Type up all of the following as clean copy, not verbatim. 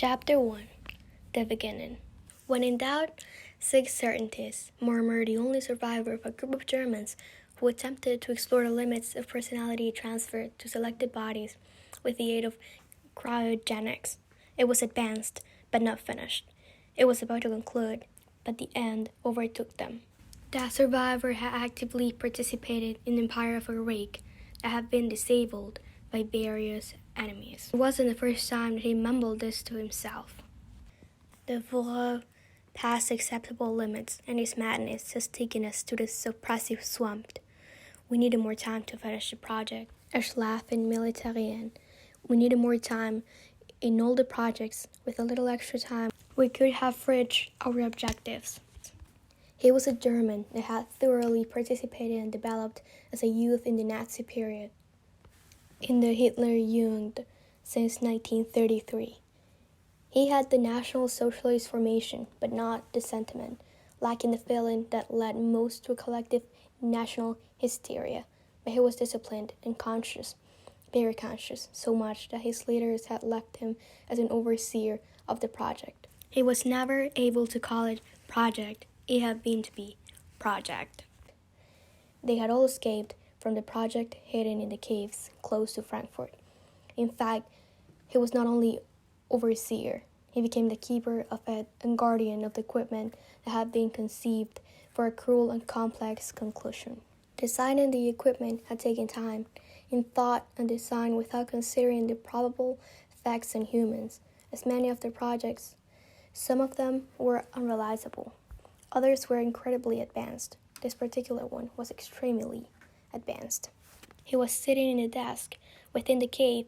Chapter 1. The Beginning. When in doubt, seek certainties, murmured the only survivor of a group of Germans who attempted to explore the limits of personality transfer to selected bodies with the aid of cryogenics. It was advanced, but not finished. It was about to conclude, but the end overtook them. That survivor had actively participated in the empire of a rake that had been disabled by various enemies. It wasn't the first time that he mumbled this to himself. The Führer passed acceptable limits, and his madness has taken us to this suppressive swamp. We needed more time to finish the project. Schlaf in Militarien. We needed more time in all the projects. With a little extra time, we could have reached our objectives. He was a German that had thoroughly participated and developed as a youth in the Nazi period, in the Hitlerjugend since 1933. He had the National Socialist formation, but not the sentiment, lacking the feeling that led most to a collective national hysteria. But he was disciplined and conscious, very conscious, so much that his leaders had left him as an overseer of the project. He was never able to call it project. It had been to be project. They had all escaped from the project hidden in the caves close to Frankfurt. In fact, he was not only overseer, he became the keeper of it and guardian of the equipment that had been conceived for a cruel and complex conclusion. Designing the equipment had taken time, in thought and design without considering the probable effects on humans, as many of the projects. Some of them were unrealizable. Others were incredibly advanced. This particular one was extremely advanced. He was sitting in a desk within the cave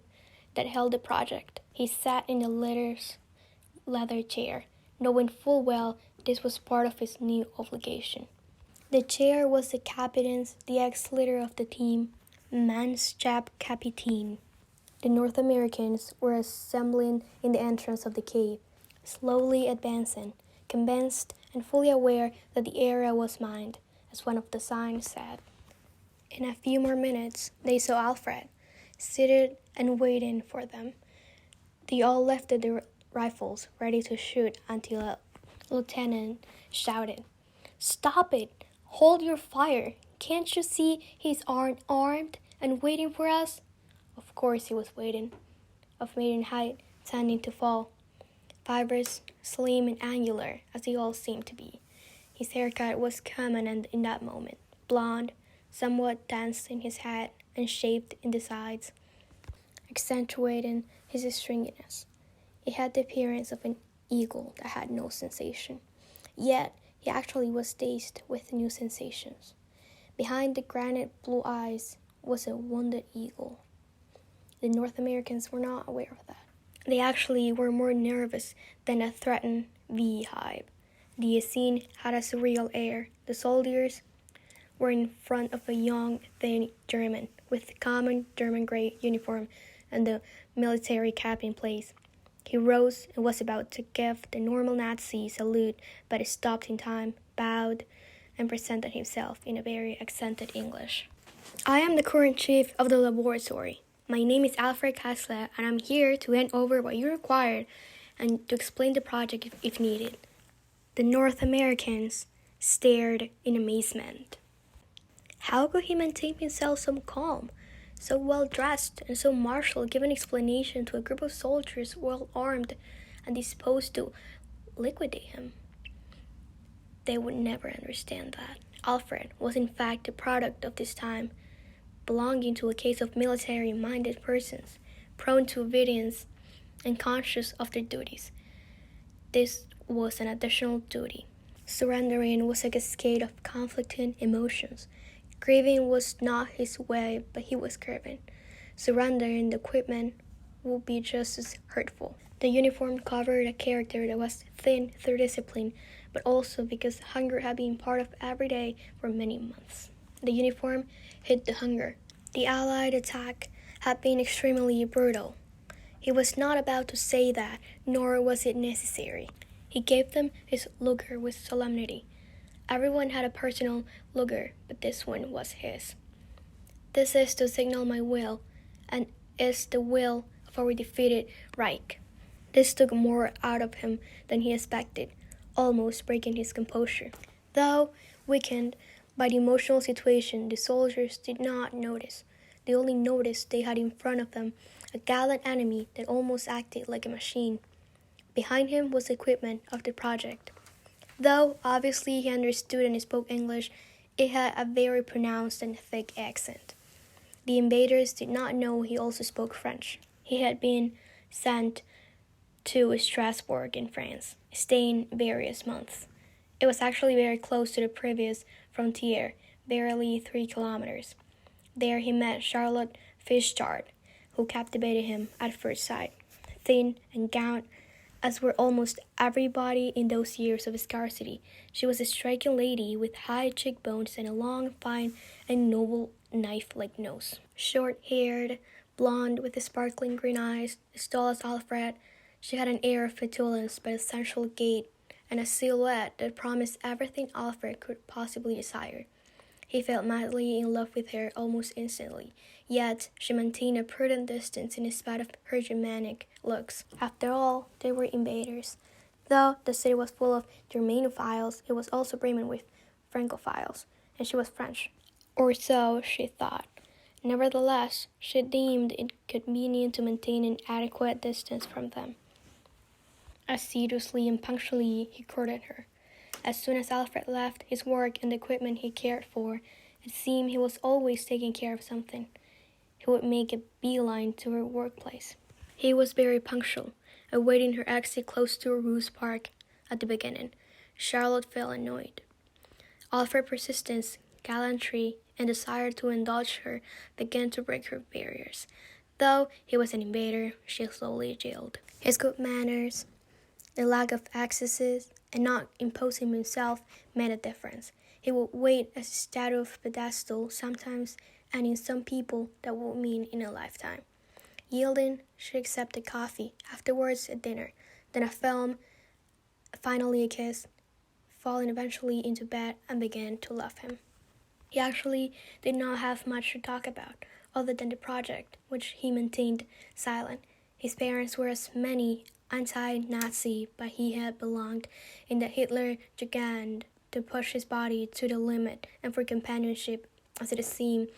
that held the project. He sat in a leather chair, knowing full well this was part of his new obligation. The chair was the captain's, the ex-leader of the team, Mannstabskapitän. The North Americans were assembling in the entrance of the cave, slowly advancing, convinced and fully aware that the area was mined, as one of the signs said. In a few more minutes, they saw Alfred, seated and waiting for them. They all lifted their rifles, ready to shoot, until a lieutenant shouted, "Stop it! Hold your fire! Can't you see he's armed and waiting for us?" Of course he was waiting, of medium height, tending to fall. Fibrous, slim, and angular, as they all seemed to be. His haircut was common in that moment, blonde, somewhat dense in his head, and shaped in the sides, accentuating his stringiness. It had the appearance of an eagle that had no sensation. Yet, he actually was dazed with new sensations. Behind the granite blue eyes was a wounded eagle. The North Americans were not aware of that. They actually were more nervous than a threatened beehive. The scene had a surreal air. The soldiers were in front of a young, thin German with the common German gray uniform and the military cap in place. He rose and was about to give the normal Nazi salute, but he stopped in time, bowed, and presented himself in a very accented English. "I am the current chief of the laboratory. My name is Alfred Kessler, and I'm here to hand over what you required and to explain the project if needed." The North Americans stared in amazement. How could he maintain himself so calm, so well-dressed, and so martial, give an explanation to a group of soldiers well-armed and disposed to liquidate him? They would never understand that. Alfred was in fact the product of this time, belonging to a case of military-minded persons, prone to obedience and conscious of their duties. This was an additional duty. Surrendering was a cascade of conflicting emotions. Grieving was not his way, but he was grieving. Surrendering the equipment would be just as hurtful. The uniform covered a character that was thin through discipline, but also because hunger had been part of every day for many months. The uniform hid the hunger. The Allied attack had been extremely brutal. He was not about to say that, nor was it necessary. He gave them his Luger with solemnity. Everyone had a personal Luger, but this one was his. "This is to signal my will, and is the will of our defeated Reich." This took more out of him than he expected, almost breaking his composure. Though weakened by the emotional situation, the soldiers did not notice. They only noticed they had in front of them a gallant enemy that almost acted like a machine. Behind him was the equipment of the project. Though obviously he understood and spoke English, it had a very pronounced and thick accent. The invaders did not know he also spoke French. He had been sent to Strasbourg in France, staying various months. It was actually very close to the previous frontier, barely 3 kilometers. There he met Charlotte Fischard, who captivated him at first sight. Thin and gaunt, as were almost everybody in those years of scarcity, she was a striking lady with high cheekbones and a long, fine, and noble knife-like nose. Short-haired, blonde, with sparkling green eyes, as tall as Alfred, she had an air of petulance but a sensual gait, and a silhouette that promised everything Alfred could possibly desire. He fell madly in love with her almost instantly, yet she maintained a prudent distance in spite of her Germanic looks. After all, they were invaders. Though the city was full of Germanophiles, it was also brimming with Francophiles, and she was French. Or so she thought. Nevertheless, she deemed it convenient to maintain an adequate distance from them. Assiduously and punctually he courted her. As soon as Alfred left his work and the equipment he cared for, it seemed he was always taking care of something. He would make a beeline to her workplace. He was very punctual, awaiting her exit close to Rose Park at the beginning. Charlotte felt annoyed. Alfred's persistence, gallantry, and desire to indulge her began to break her barriers. Though he was an invader, she slowly jailed. His good manners, the lack of excesses, and not imposing himself made a difference. He would wait as a statue of pedestal sometimes, and in some people that would mean in a lifetime. Yielding, she accepted coffee, afterwards a dinner, then a film, finally a kiss, falling eventually into bed and began to love him. He actually did not have much to talk about, other than the project, which he maintained silent. His parents were as many anti-Nazi, but he had belonged in the Hitler Jugend to push his body to the limit, and for companionship, as it seemed,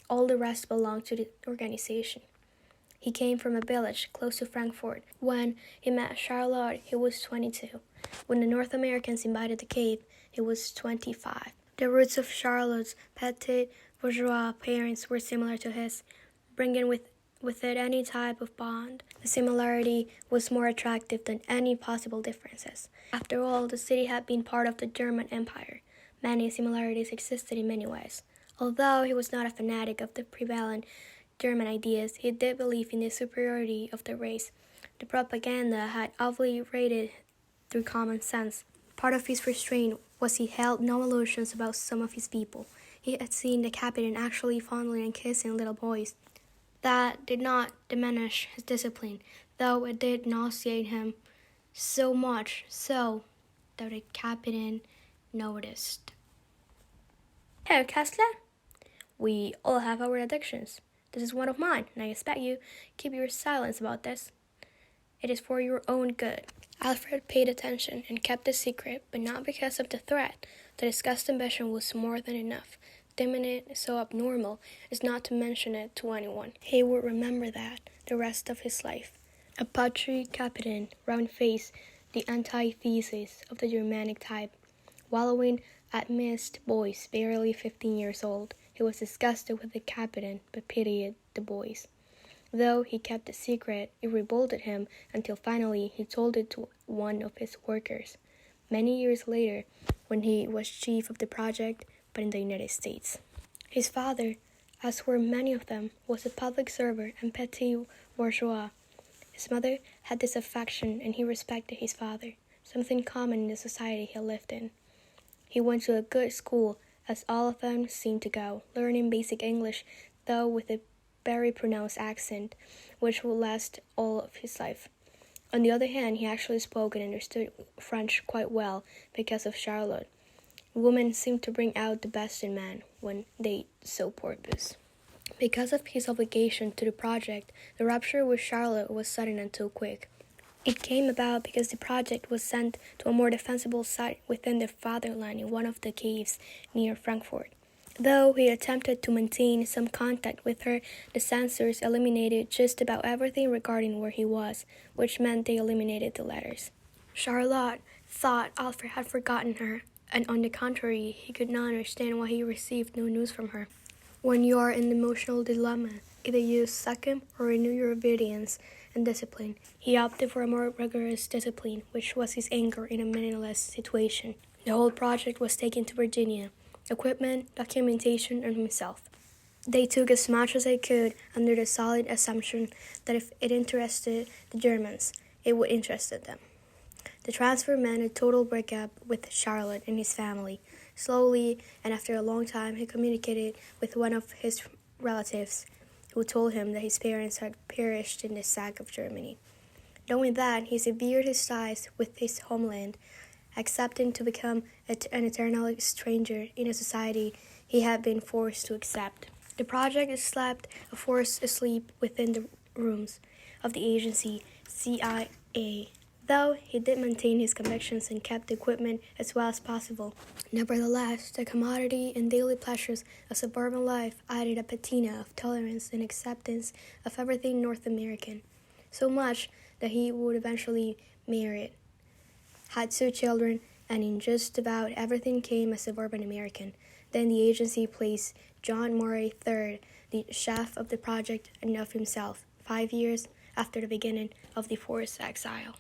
all the rest belonged to the organization. He came from a village close to Frankfurt. When he met Charlotte, he was 22. When the North Americans invaded the Cape, he was 25. The roots of Charlotte's petit bourgeois parents were similar to his, bringing with it any type of bond. The similarity was more attractive than any possible differences. After all, the city had been part of the German Empire. Many similarities existed in many ways. Although he was not a fanatic of the prevalent German ideas, he did believe in the superiority of the race. The propaganda had obviated through common sense. Part of his restraint was he held no illusions about some of his people. He had seen the captain actually fondling and kissing little boys. That did not diminish his discipline, though it did nauseate him so much so that the captain noticed. Herr Kessler, we all have our addictions. This is one of mine, and I expect you keep your silence about this. It is for your own good. Alfred paid attention and kept the secret, but not because of the threat. The disgust ambition was more than enough. Deeming it so abnormal as not to mention it to anyone. He would remember that the rest of his life. A putrid captain, round-faced, the antithesis of the Germanic type, wallowing amidst boys barely 15 years old. He was disgusted with the captain, but pitied the boys. Though he kept the secret, it revolted him until finally he told it to one of his workers. Many years later, when he was chief of the project, but in the United States. His father, as were many of them, was a public servant and petit bourgeois. His mother had this affection, and he respected his father, something common in the society he lived in. He went to a good school, as all of them seemed to go, learning basic English, though with a very pronounced accent, which would last all of his life. On the other hand, he actually spoke and understood French quite well because of Charlotte. Women seem to bring out the best in men when they so purpose. Because of his obligation to the project, the rupture with Charlotte was sudden and too quick. It came about because the project was sent to a more defensible site within the fatherland in one of the caves near Frankfurt. Though he attempted to maintain some contact with her, the censors eliminated just about everything regarding where he was, which meant they eliminated the letters. Charlotte thought Alfred had forgotten her, and on the contrary, he could not understand why he received no news from her. When you are in an emotional dilemma, either you succumb or renew your obedience and discipline. He opted for a more rigorous discipline, which was his anger in a meaningless situation. The whole project was taken to Virginia: equipment, documentation, and himself. They took as much as they could under the solid assumption that if it interested the Germans, it would interest them. The transfer meant a total breakup with Charlotte and his family. Slowly, and after a long time, he communicated with one of his relatives, who told him that his parents had perished in the sack of Germany. Knowing that, he severed his ties with his homeland, accepting to become an eternal stranger in a society he had been forced to accept. The project slept a forced asleep within the rooms of the agency CIA, though he did maintain his convictions and kept the equipment as well as possible. Nevertheless, the commodity and daily pleasures of suburban life added a patina of tolerance and acceptance of everything North American, so much that he would eventually marry, had 2 children, and in just about everything came a suburban American. Then the agency placed John Murray III, the chef of the project, and of himself, 5 years after the beginning of the forced exile.